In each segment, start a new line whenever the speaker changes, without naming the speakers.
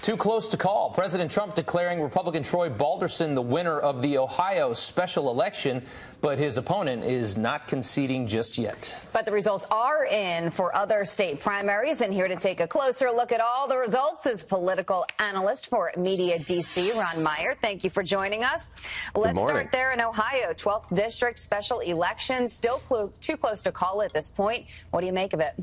Too close to call. President Trump declaring Republican Troy Balderson the winner of the Ohio special election, but his opponent is not conceding just yet.
But the results are in for other state primaries, and here to take a closer look at all the results is political analyst for Media DC, Ron Meyer. Thank you for joining us. Let's start there in Ohio. 12th District special election, still too close to call at this point. What do you make of it?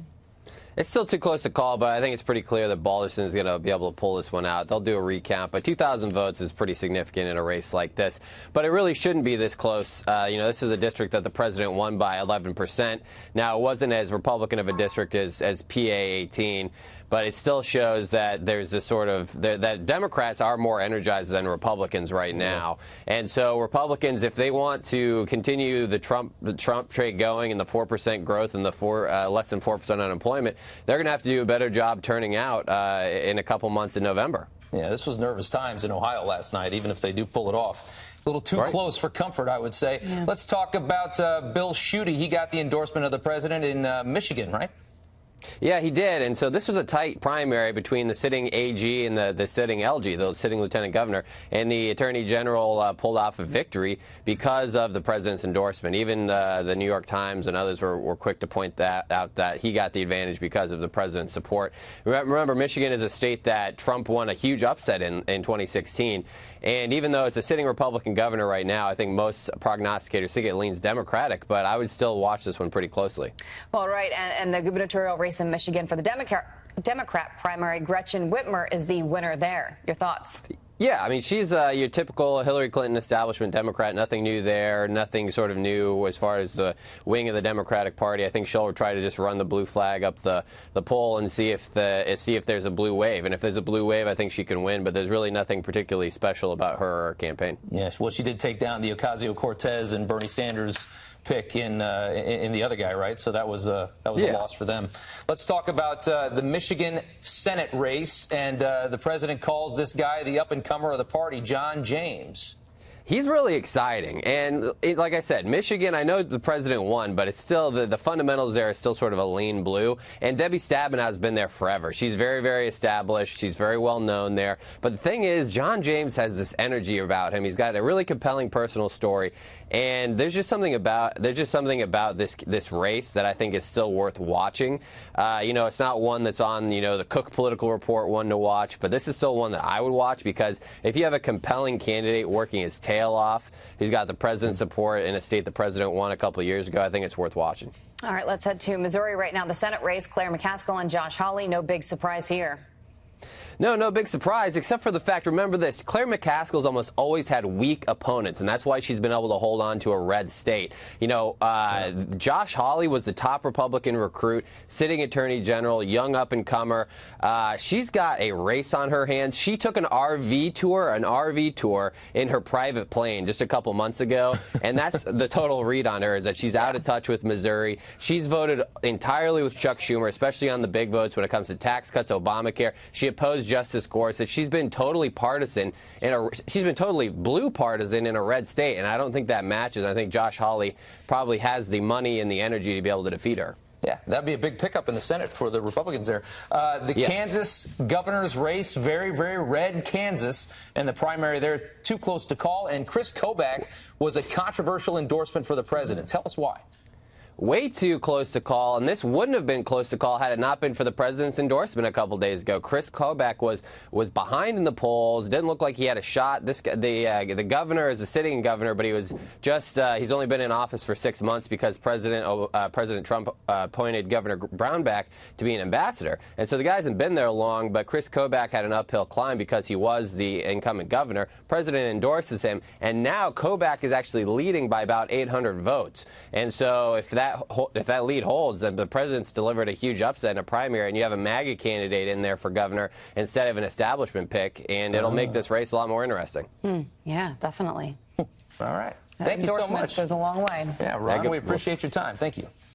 It's still too close to call, but I think it's pretty clear that Balderson is going to be able to pull this one out. They'll do a recount, but 2,000 votes is pretty significant in a race like this. But it really shouldn't be this close. This is a district that the president won by 11%. Now, it wasn't as Republican of a district as PA 18, but it still shows that there's this sort of that Democrats are more energized than Republicans right now. And so Republicans, if they want to continue the Trump trade going and the 4% growth and the less than 4% unemployment, they're going to have to do a better job turning out in a couple months in November.
Yeah, this was nervous times in Ohio last night, even if they do pull it off. A little too close for comfort, I would say. Yeah. Let's talk about Bill Schuette. He got the endorsement of the president in Michigan, right?
Yeah, he did. And so this was a tight primary between the sitting AG and the sitting LG, the sitting lieutenant governor, and the attorney general pulled off a victory because of the president's endorsement. Even the New York Times and others were quick to point out that he got the advantage because of the president's support. Remember, Michigan is a state that Trump won a huge upset in 2016. And even though it's a sitting Republican governor right now, I think most prognosticators think it leans Democratic, but I would still watch this one pretty closely.
Well, right, and the gubernatorial race in Michigan for the Democrat primary, Gretchen Whitmer is the winner there. Your thoughts?
Yeah, I mean, she's your typical Hillary Clinton establishment Democrat. Nothing new there. Nothing sort of new as far as the wing of the Democratic Party. I think she'll try to just run the blue flag up the poll and see if there's a blue wave. And if there's a blue wave, I think she can win. But there's really nothing particularly special about her campaign.
Yes, well, she did take down the Ocasio-Cortez and Bernie Sanders pick in the other guy, right? So that was a loss for them. Let's talk about the Michigan Senate race, and the president calls this guy the up-and-comer of the party, John James.
He's really exciting. And like I said, Michigan, I know the president won, but it's still the fundamentals there are still sort of a lean blue. And Debbie Stabenow has been there forever. She's very, very established. She's very well known there. But the thing is, John James has this energy about him. He's got a really compelling personal story. And there's just something about this race that I think is still worth watching. It's not one that's on the Cook Political Report one to watch, but this is still one that I would watch because if you have a compelling candidate working his tail off, who's got the president's support in a state the president won a couple of years ago, I think it's worth watching.
All right, let's head to Missouri right now. The Senate race, Claire McCaskill and Josh Hawley. No big surprise here.
No big surprise, except for the fact, remember this, Claire McCaskill's almost always had weak opponents, and that's why she's been able to hold on to a red state. Josh Hawley was the top Republican recruit, sitting attorney general, young up-and-comer. She's got a race on her hands. She took an RV tour in her private plane just a couple months ago, and that's the total read on her, is that she's out of touch with Missouri. She's voted entirely with Chuck Schumer, especially on the big votes when it comes to tax cuts, Obamacare. She opposed Justice Gorsuch. She's been totally partisan she's been totally blue partisan in a red state, and I don't think that matches. I think Josh Hawley probably has the money and the energy to be able to defeat her.
Yeah, that'd be a big pickup in the Senate for the Republicans there. Kansas governor's race, very, very red Kansas, and the primary there, too close to call. And Chris Kobach was a controversial endorsement for the president. Tell us why.
Way too close to call, and this wouldn't have been close to call had it not been for the president's endorsement a couple days ago. Chris Kobach was behind in the polls, didn't look like he had a shot. The governor is a sitting governor, but he was he's only been in office for 6 months because President Trump appointed Governor Brownback to be an ambassador. And so the guy hasn't been there long, but Chris Kobach had an uphill climb because he was the incumbent governor. President endorses him, and now Kobach is actually leading by about 800 votes. And so if that lead holds, then the president's delivered a huge upset in a primary, and you have a MAGA candidate in there for governor instead of an establishment pick, and it'll make this race a lot more interesting.
Yeah, definitely.
All right. Thank you so much.
Goes a long way.
Yeah, Ron, we appreciate your time. Thank you.